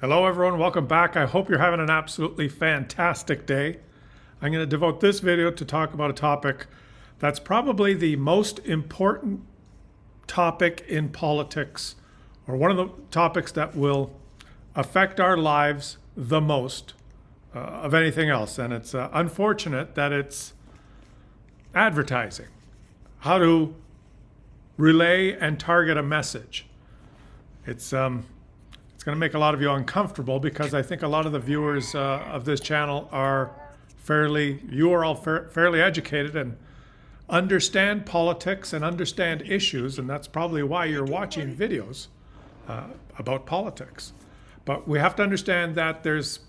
Hello everyone, welcome back. I hope you're having an absolutely fantastic day. I'm going to devote this video to talk about a topic that's probably the most important topic in politics, or one of the topics that will affect our lives the most of anything else. And it's unfortunate that it's advertising. How to relay and target a message. It's going to make a lot of you uncomfortable because I think a lot of the viewers of this channel are fairly educated and understand politics and understand issues, and that's probably why you're watching videos about politics. But we have to understand that there's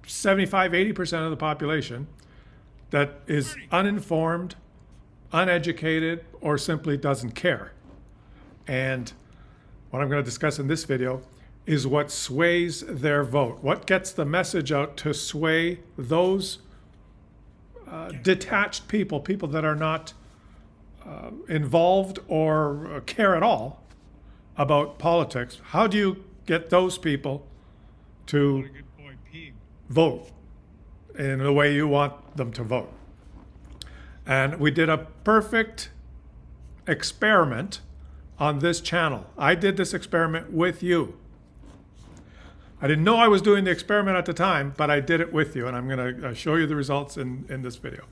75–80% of the population that is uninformed, uneducated, or simply doesn't care. And what I'm going to discuss in this video is what sways their vote. What gets the message out to sway those detached people that are not involved or care at all about politics. How do you get those people to vote in the way you want them to vote? And we did a perfect experiment on this channel. I did this experiment with you. I didn't know I was doing the experiment at the time, but I did it with you, and I'm going to show you the results in this video.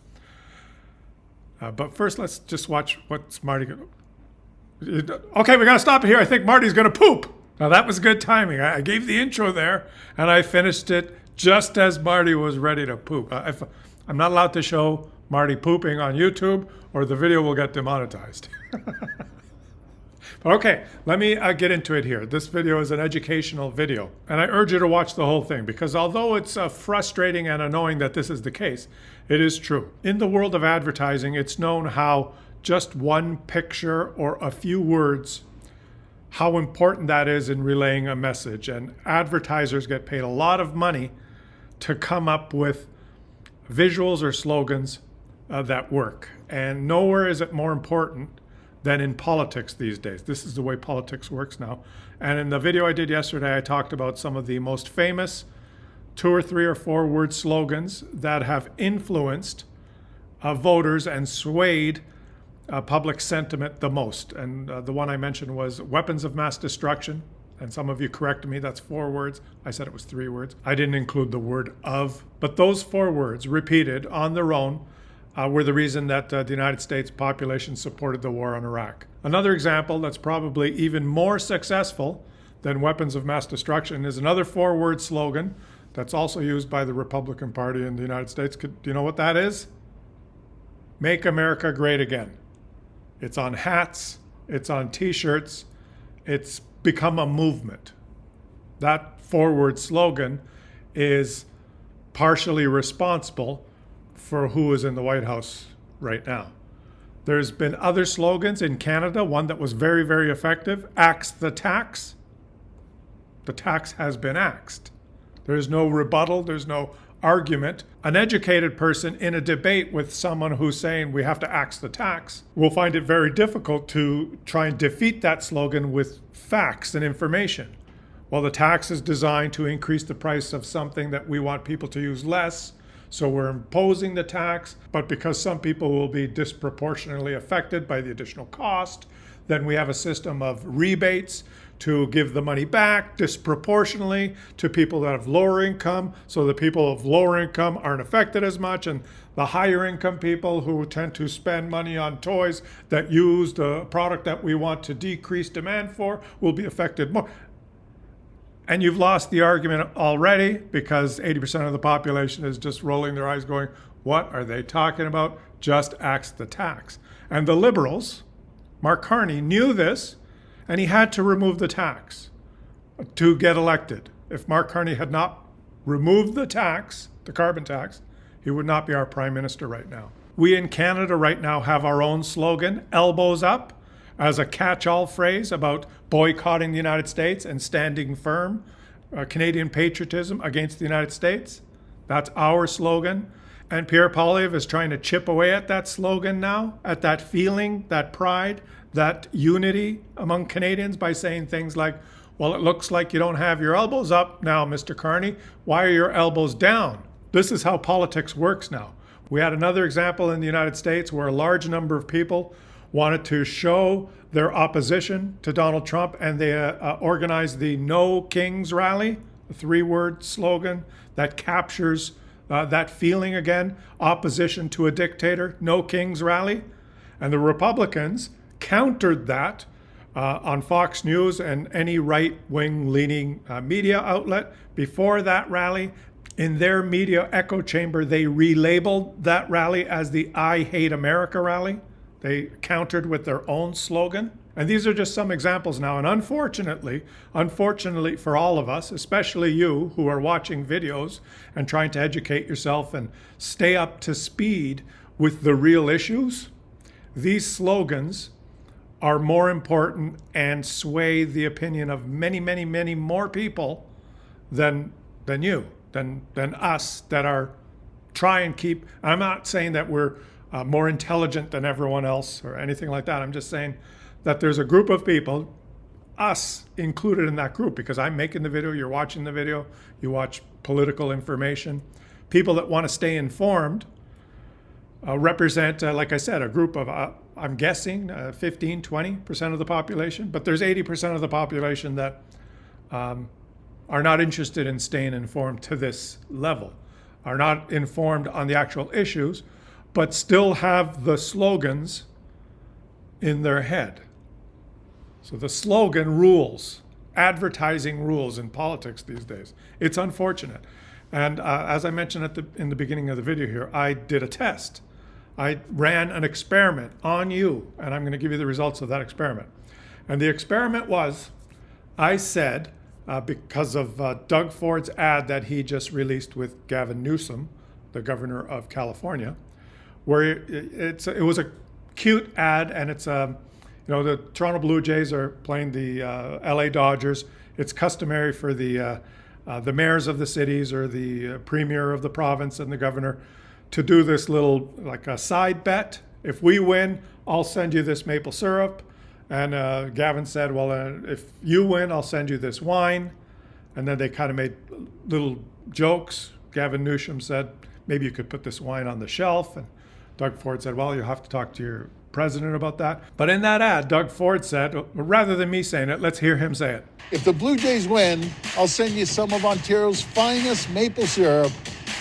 But first, let's just watch what's Marty going to... Okay, we got to stop it here. I think Marty's going to poop. Now, that was good timing. I gave the intro there, and I finished it just as Marty was ready to poop. I'm not allowed to show Marty pooping on YouTube, or the video will get demonetized. Okay, let me get into it here. This video is an educational video, and I urge you to watch the whole thing because although it's frustrating and annoying that this is the case, it is true. In the world of advertising, it's known how just one picture or a few words, how important that is in relaying a message. And advertisers get paid a lot of money to come up with visuals or slogans that work. And nowhere is it more important than in politics these days. This is the way politics works now. And in the video I did yesterday, I talked about some of the most famous 2 or 3 or 4 word slogans that have influenced voters and swayed public sentiment the most. And the one I mentioned was weapons of mass destruction. And some of you corrected me, that's 4 words. I said it was 3 words. I didn't include the word of. But those 4 words repeated on their own were the reason that the United States population supported the war on Iraq. Another example that's probably even more successful than weapons of mass destruction is another 4-word slogan that's also used by the Republican Party in the United States. Do you know what that is? Make America Great Again. It's on hats, it's on t-shirts, it's become a movement. That 4-word slogan is partially responsible for who is in the White House right now. There's been other slogans in Canada, one that was very, very effective, axe the tax. The tax has been axed. There's no rebuttal, there's no argument. An educated person in a debate with someone who's saying we have to axe the tax will find it very difficult to try and defeat that slogan with facts and information. Well, the tax is designed to increase the price of something that we want people to use less, so we're imposing the tax, but because some people will be disproportionately affected by the additional cost, then we have a system of rebates to give the money back disproportionately to people that have lower income, so the people of lower income aren't affected as much, and the higher income people who tend to spend money on toys that use the product that we want to decrease demand for will be affected more. And you've lost the argument already because 80% of the population is just rolling their eyes going, what are they talking about? Just axe the tax. And the Liberals, Mark Carney, knew this, and he had to remove the tax to get elected. If Mark Carney had not removed the tax, the carbon tax, he would not be our prime minister right now. We in Canada right now have our own slogan, elbows up, as a catch-all phrase about boycotting the United States and standing firm, Canadian patriotism against the United States. That's our slogan. And Pierre Poilievre is trying to chip away at that slogan now, at that feeling, that pride, that unity among Canadians by saying things like, Well, it looks like you don't have your elbows up now, Mr. Carney. Why are your elbows down? This is how politics works now. We had another example in the United States where a large number of people wanted to show their opposition to Donald Trump, and they organized the No Kings rally, a 3-word slogan that captures that feeling again, opposition to a dictator, No Kings rally. And the Republicans countered that on Fox News and any right-wing leaning media outlet before that rally. In their media echo chamber, they relabeled that rally as the I Hate America rally. They countered with their own slogan. And these are just some examples now. And unfortunately for all of us, especially you who are watching videos and trying to educate yourself and stay up to speed with the real issues, these slogans are more important and sway the opinion of many, many, many more people than us that are try and keep. I'm not saying that we're more intelligent than everyone else or anything like that. I'm just saying that there's a group of people, us included in that group, because I'm making the video, you're watching the video, you watch political information. People that want to stay informed represent, like I said, a group of, I'm guessing, 15, 20% of the population, but there's 80% of the population that are not interested in staying informed to this level, are not informed on the actual issues, but still have the slogans in their head. So the slogan rules, advertising rules in politics these days. It's unfortunate. And as I mentioned in the beginning of the video here, I did a test. I ran an experiment on you, and I'm going to give you the results of that experiment. And the experiment was, I said, because of Doug Ford's ad that he just released with Gavin Newsom, the governor of California, where it was a cute ad, and it's the Toronto Blue Jays are playing the LA Dodgers. It's customary for the mayors of the cities or the premier of the province and the governor to do this little, like a side bet. If we win, I'll send you this maple syrup. And Gavin said, well, if you win, I'll send you this wine. And then they kind of made little jokes. Gavin Newsom said, maybe you could put this wine on the shelf. And Doug Ford said, well, you'll have to talk to your president about that. But in that ad, Doug Ford said, rather than me saying it, let's hear him say it. If the Blue Jays win, I'll send you some of Ontario's finest maple syrup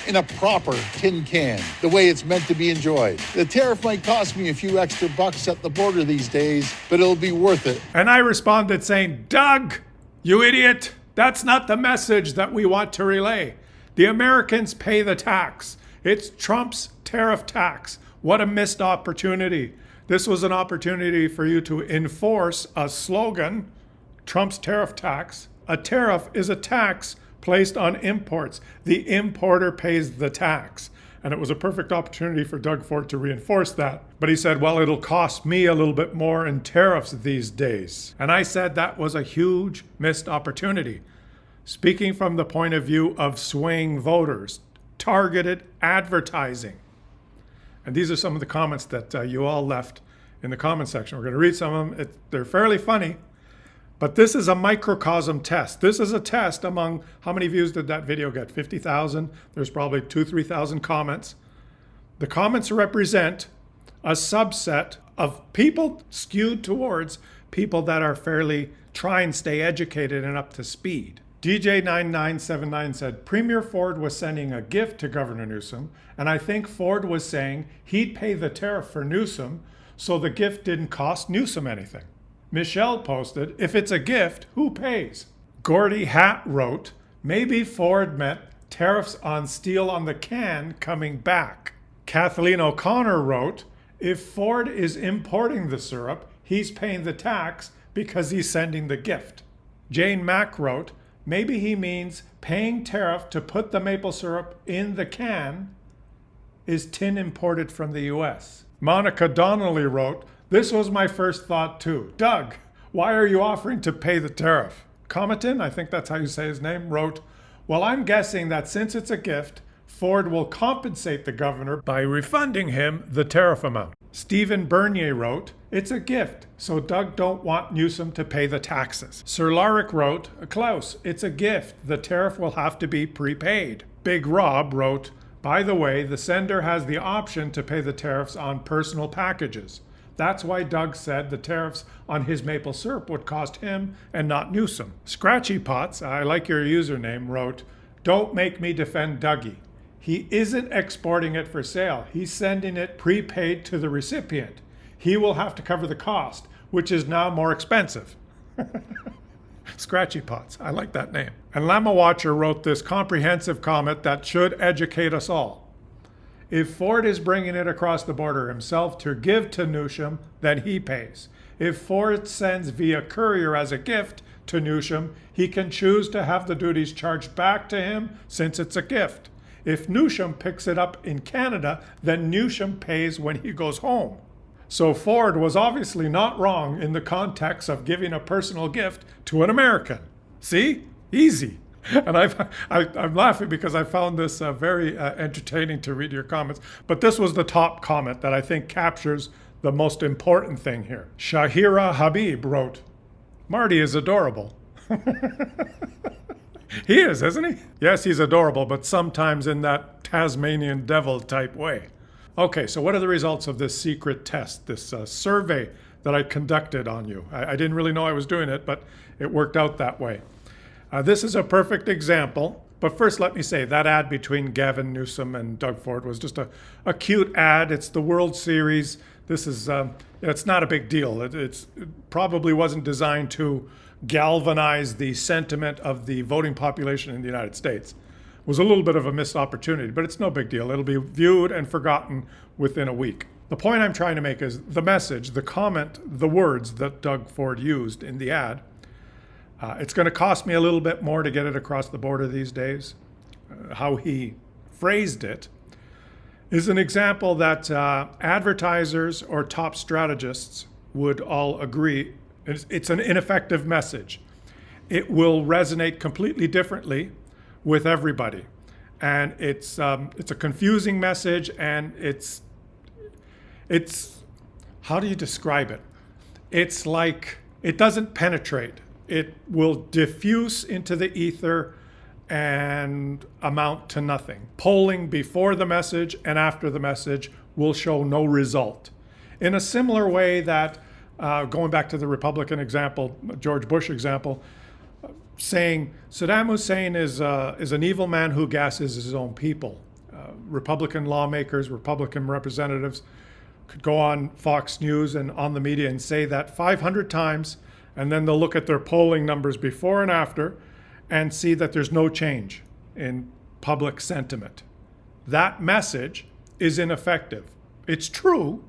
in a proper tin can, the way it's meant to be enjoyed. The tariff might cost me a few extra bucks at the border these days, but it'll be worth it. And I responded saying, Doug, you idiot, that's not the message that we want to relay. The Americans pay the tax. It's Trump's tariff tax. What a missed opportunity. This was an opportunity for you to enforce a slogan, Trump's tariff tax. A tariff is a tax placed on imports. The importer pays the tax. And it was a perfect opportunity for Doug Ford to reinforce that. But he said, well, it'll cost me a little bit more in tariffs these days. And I said that was a huge missed opportunity. Speaking from the point of view of swaying voters, targeted advertising. And these are some of the comments that you all left in the comment section. We're going to read some of them. They're fairly funny. But this is a microcosm test. This is a test among, how many views did that video get? 50,000. There's probably 2,000, 3,000 comments. The comments represent a subset of people skewed towards people that are fairly try and stay educated and up to speed. DJ9979 said, Premier Ford was sending a gift to Governor Newsom, and I think Ford was saying he'd pay the tariff for Newsom, so the gift didn't cost Newsom anything. Michelle posted, if it's a gift, who pays? Gordy Hat wrote, maybe Ford meant tariffs on steel on the can coming back. Kathleen O'Connor wrote, if Ford is importing the syrup, he's paying the tax because he's sending the gift. Jane Mack wrote, maybe he means paying tariff to put the maple syrup in the can is tin imported from the US. Monica Donnelly wrote, this was my first thought too. Doug, why are you offering to pay the tariff? Cometon, I think that's how you say his name, wrote, well, I'm guessing that since it's a gift, Ford will compensate the governor by refunding him the tariff amount. Stephen Bernier wrote, "It's a gift, so Doug don't want Newsom to pay the taxes." Sir Laric wrote, "Klaus, it's a gift. The tariff will have to be prepaid." Big Rob wrote, "By the way, the sender has the option to pay the tariffs on personal packages. That's why Doug said the tariffs on his maple syrup would cost him and not Newsom." Scratchy Pots, I like your username, wrote, "Don't make me defend Dougie. He isn't exporting it for sale. He's sending it prepaid to the recipient. He will have to cover the cost, which is now more expensive." Scratchy Pots, I like that name. And Llama Watcher wrote this comprehensive comment that should educate us all. "If Ford is bringing it across the border himself to give to Newsom, then he pays. If Ford sends via courier as a gift to Newsom, he can choose to have the duties charged back to him since it's a gift. If Newsom picks it up in Canada, then Newsom pays when he goes home." So Ford was obviously not wrong in the context of giving a personal gift to an American. See? Easy. And I'm laughing because I found this very entertaining to read your comments. But this was the top comment that I think captures the most important thing here. Shahira Habib wrote, "Marty is adorable." He is, isn't he? Yes, he's adorable, but sometimes in that Tasmanian devil type way. Okay, so what are the results of this secret test, this survey that I conducted on you? I didn't really know I was doing it, but it worked out that way. This is a perfect example, but first let me say that ad between Gavin Newsom and Doug Ford was just a cute ad. It's the World Series. This is, it's not a big deal. It probably wasn't designed to galvanize the sentiment of the voting population in the United States. It was a little bit of a missed opportunity, but it's no big deal. It'll be viewed and forgotten within a week. The point I'm trying to make is the message, the comment, the words that Doug Ford used in the ad. It's going to cost me a little bit more to get it across the border these days. How he phrased it is an example that advertisers or top strategists would all agree. It's an ineffective message. It will resonate completely differently with everybody. And it's a confusing message, and it's how do you describe it? It's like it doesn't penetrate. It will diffuse into the ether and amount to nothing. Polling before the message and after the message will show no result. In a similar way that, going back to the Republican example, George Bush example, saying Saddam Hussein is an evil man who gasses his own people. Republican lawmakers, Republican representatives could go on Fox News and on the media and say that 500 times, and then they'll look at their polling numbers before and after and see that there's no change in public sentiment. That message is ineffective. It's true,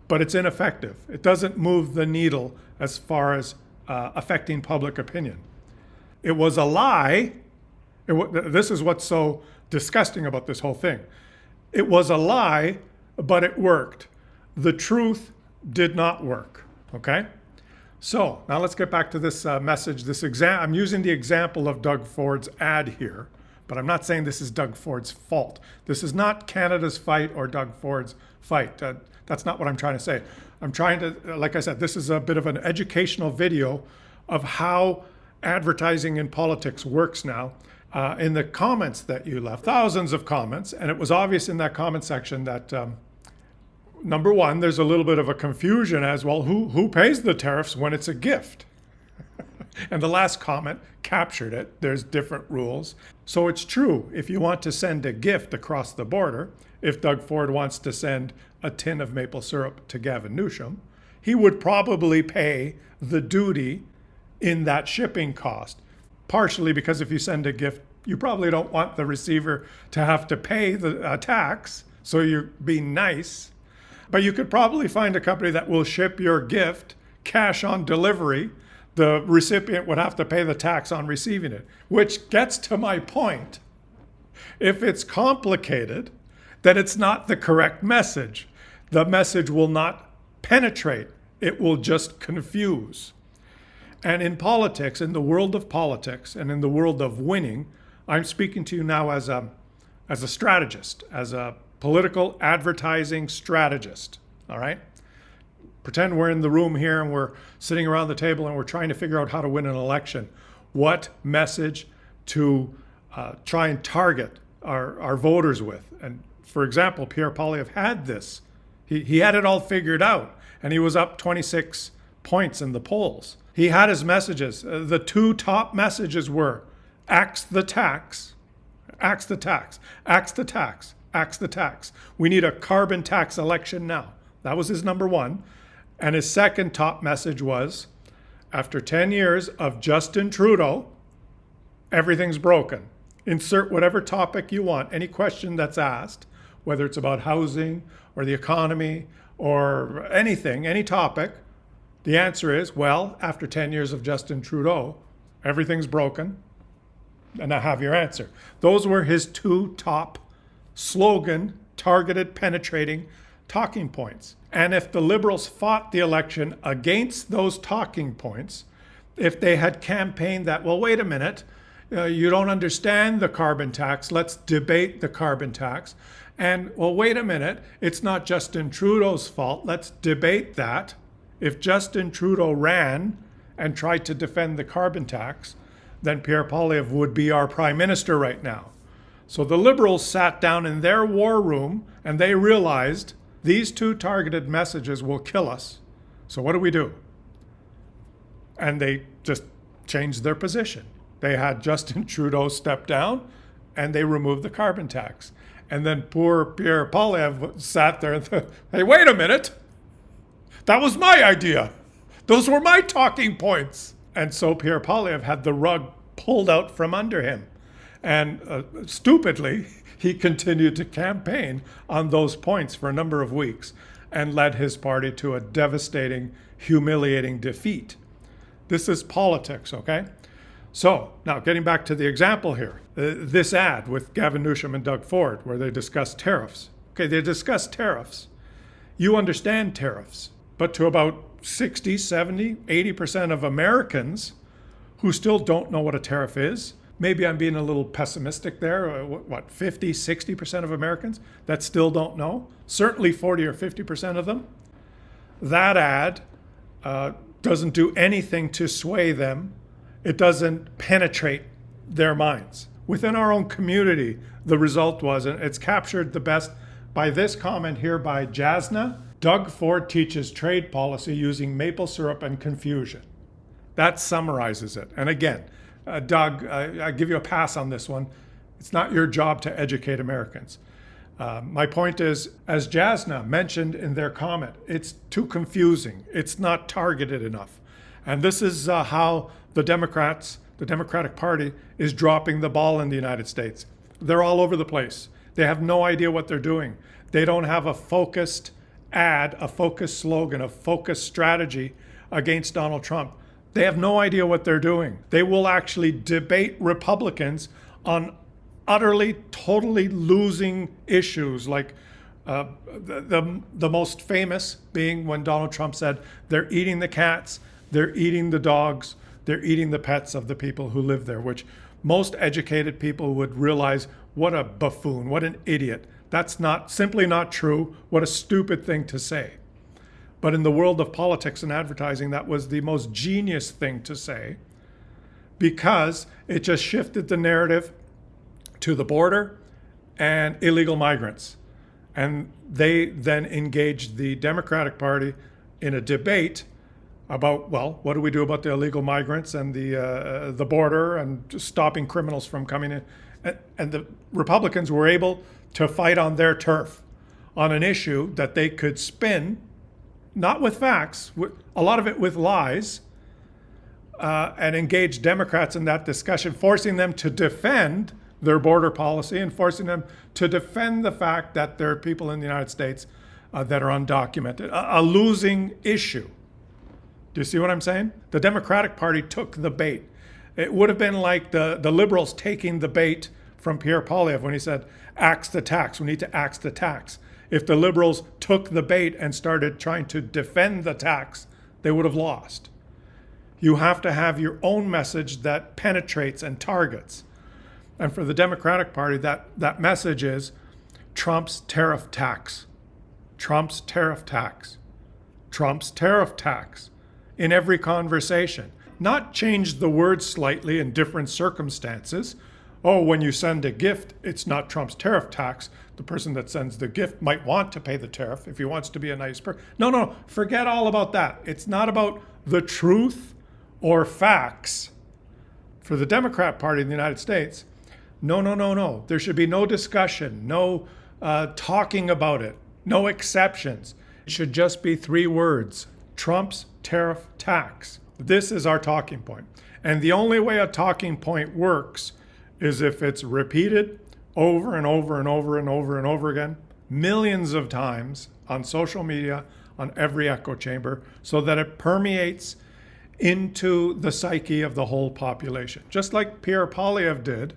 but it's ineffective. It doesn't move the needle as far as affecting public opinion. It was a lie. This is what's so disgusting about this whole thing. It was a lie, but it worked. The truth did not work, okay? So now let's get back to this message. I'm using the example of Doug Ford's ad here, but I'm not saying this is Doug Ford's fault. This is not Canada's fight or Doug Ford's fight. That's not what I'm trying to say. I'm trying to, like I said, this is a bit of an educational video of how advertising in politics works now. In the comments that you left, thousands of comments, and it was obvious in that comment section that number one, there's a little bit of a confusion as well. Who pays the tariffs when it's a gift? And the last comment captured it. There's different rules. So it's true, if you want to send a gift across the border, if Doug Ford wants to send a tin of maple syrup to Gavin Newsom, he would probably pay the duty in that shipping cost. Partially because if you send a gift, you probably don't want the receiver to have to pay the tax, so you're being nice. But you could probably find a company that will ship your gift cash on delivery. The recipient would have to pay the tax on receiving it, which gets to my point. If it's complicated, then it's not the correct message. The message will not penetrate. It will just confuse. And in politics, in the world of politics and in the world of winning, I'm speaking to you now as a strategist, as a political advertising strategist. all right? Pretend we're in the room here and we're sitting around the table and we're trying to figure out how to win an election. What message to try and target our voters with. And for example, Pierre Poilievre had this. He had it all figured out, and he was up 26 points in the polls. He had his messages. The two top messages were, axe the tax, axe the tax, axe the tax, axe the tax. We need a carbon tax election now. That was his number one. And his second top message was, after 10 years of Justin Trudeau, everything's broken. Insert whatever topic you want, any question that's asked, whether it's about housing or the economy or anything, any topic. The answer is, well, after 10 years of Justin Trudeau, everything's broken. And I have your answer. Those were his two top slogan, targeted, penetrating talking points. And if the Liberals fought the election against those talking points, if they had campaigned that, well, wait a minute, you don't understand the carbon tax, let's debate the carbon tax. And, well, wait a minute, it's not Justin Trudeau's fault, let's debate that. If Justin Trudeau ran and tried to defend the carbon tax, then Pierre Poilievre would be our prime minister right now. So the Liberals sat down in their war room and they realized these two targeted messages will kill us. So what do? And they just changed their position. They had Justin Trudeau step down and they removed the carbon tax. And then poor Pierre Poilievre sat there and thought, hey, wait a minute. That was my idea. Those were my talking points. And so Pierre Poilievre had the rug pulled out from under him. And stupidly, he continued to campaign on those points for a number of weeks and led his party to a devastating, humiliating defeat. This is politics, okay? So now getting back to the example here, this ad with Gavin Newsom and Doug Ford where they discuss tariffs. Okay, they discuss tariffs. You understand tariffs, but to about 60, 70, 80% of Americans who still don't know what a tariff is, maybe I'm being a little pessimistic there, 50, 60% of Americans that still don't know, certainly 40 or 50% of them. That ad doesn't do anything to sway them. It doesn't penetrate their minds. Within our own community, the result was, and it's captured the best by this comment here by Jasna, Doug Ford teaches trade policy using maple syrup and confusion. That summarizes it. And again, Doug, I give you a pass on this one. It's not your job to educate Americans. My point is, as Jasna mentioned in their comment, it's too confusing. It's not targeted enough. And this is how the Democrats, the Democratic Party, is dropping the ball in the United States. They're all over the place. They have no idea what they're doing. They don't have a focused ad, a focused slogan, a focused strategy against Donald Trump. They have no idea what they're doing. They will actually debate Republicans on utterly, totally losing issues, like the most famous being when Donald Trump said, they're eating the cats, they're eating the dogs, they're eating the pets of the people who live there, which most educated people would realize, what a buffoon, what an idiot. That's simply not true. What a stupid thing to say. But in the world of politics and advertising, that was the most genius thing to say, because it just shifted the narrative to the border and illegal migrants. And they then engaged the Democratic Party in a debate about, well, what do we do about the illegal migrants and the border and stopping criminals from coming in? And the Republicans were able to fight on their turf on an issue that they could spin, not with facts, a lot of it with lies, and engage Democrats in that discussion, forcing them to defend their border policy and forcing them to defend the fact that there are people in the United States that are undocumented, a losing issue. Do you see what I'm saying? The Democratic Party took the bait. It would have been like the Liberals taking the bait from Pierre Poilievre when he said, axe the tax, we need to axe the tax. If the Liberals took the bait and started trying to defend the tax, they would have lost. You have to have your own message that penetrates and targets. And for the Democratic Party, that message is Trump's tariff tax. Trump's tariff tax. Trump's tariff tax in every conversation. Not change the words slightly in different circumstances. Oh, when you send a gift, it's not Trump's tariff tax. The person that sends the gift might want to pay the tariff if he wants to be a nice person. No, forget all about that. It's not about the truth or facts. For the Democrat Party in the United States, no. There should be no discussion, no talking about it, no exceptions. It should just be 3 words: Trump's tariff tax. This is our talking point. And the only way a talking point works is if it's repeated over and over and over and over and over again, millions of times on social media, on every echo chamber, so that it permeates into the psyche of the whole population. Just like Pierre Poilievre did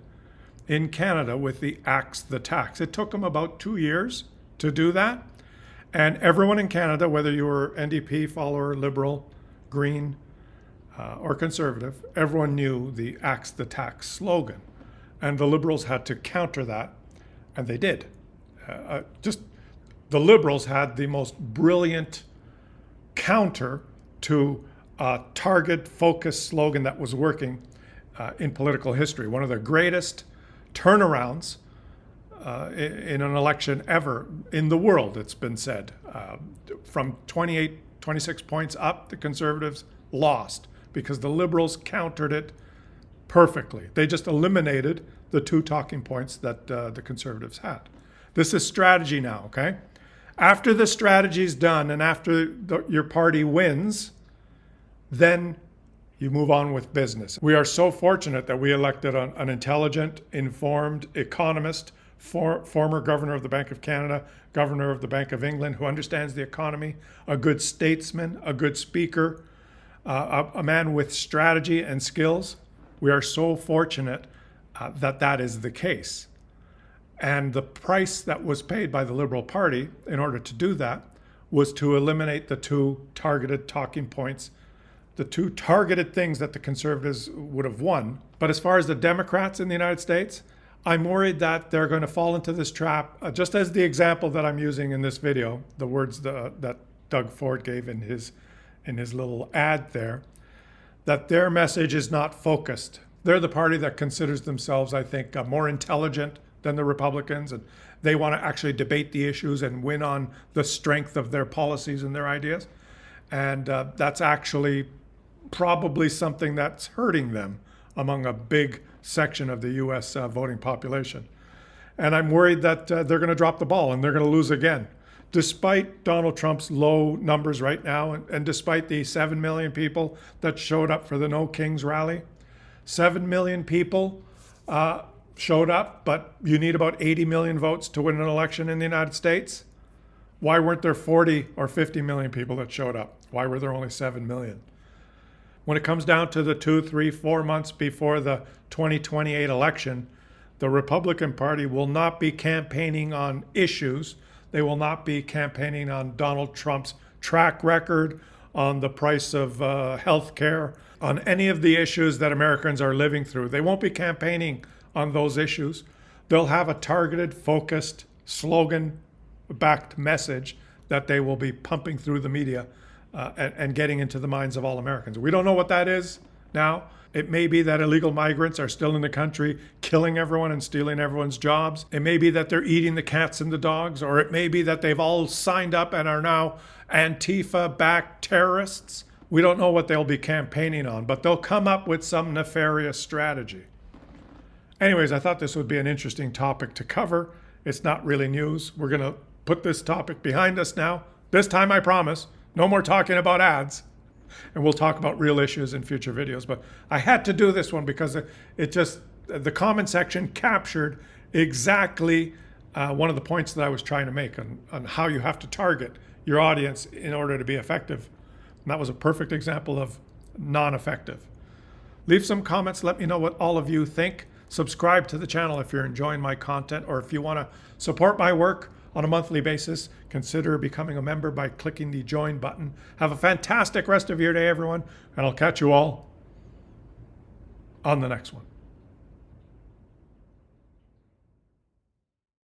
in Canada with the Axe the Tax. It took him about 2 years to do that. And everyone in Canada, whether you were NDP follower, Liberal, Green, or Conservative, everyone knew the Axe the Tax slogan. And the Liberals had to counter that, and they did. The Liberals had the most brilliant counter to a target-focused slogan that was working in political history. One of the greatest turnarounds in an election ever in the world, it's been said. From 26 points up, the Conservatives lost because the Liberals countered it perfectly. They just eliminated the 2 talking points that the Conservatives had. This is strategy now, okay? After the strategy's done and after your party wins, then you move on with business. We are so fortunate that we elected an intelligent, informed economist, former governor of the Bank of Canada, governor of the Bank of England, who understands the economy, a good statesman, a good speaker, a man with strategy and skills. We are so fortunate that is the case. And the price that was paid by the Liberal Party in order to do that was to eliminate the 2 targeted talking points, the 2 targeted things that the Conservatives would have won. But as far as the Democrats in the United States, I'm worried that they're going to fall into this trap, just as the example that I'm using in this video, the words that Doug Ford gave in his little ad there, that their message is not focused. They're the party that considers themselves, I think, more intelligent than the Republicans, and they want to actually debate the issues and win on the strength of their policies and their ideas. And that's actually probably something that's hurting them among a big section of the U.S. Voting population. And I'm worried that they're going to drop the ball and they're going to lose again. Despite Donald Trump's low numbers right now, and despite the 7 million people that showed up for the No Kings rally, 7 million people showed up, but you need about 80 million votes to win an election in the United States. Why weren't there 40 or 50 million people that showed up? Why were there only 7 million? When it comes down to the 2, 3, 4 months before the 2028 election, the Republican Party will not be campaigning on issues. They will not be campaigning on Donald Trump's track record, on the price of health care, on any of the issues that Americans are living through. They won't be campaigning on those issues. They'll have a targeted, focused, slogan-backed message that they will be pumping through the media and getting into the minds of all Americans. We don't know what that is now. It may be that illegal migrants are still in the country killing everyone and stealing everyone's jobs. It may be that they're eating the cats and the dogs, or it may be that they've all signed up and are now Antifa-backed terrorists. We don't know what they'll be campaigning on, but they'll come up with some nefarious strategy. Anyways, I thought this would be an interesting topic to cover. It's not really news. We're going to put this topic behind us now. This time, I promise, no more talking about ads. And we'll talk about real issues in future videos. But I had to do this one because the comment section captured exactly one of the points that I was trying to make on how you have to target your audience in order to be effective. And that was a perfect example of non-effective. Leave some comments. Let me know what all of you think. Subscribe to the channel if you're enjoying my content, or if you want to support my work on a monthly basis, consider becoming a member by clicking the join button. Have a fantastic rest of your day, everyone, and I'll catch you all on the next one.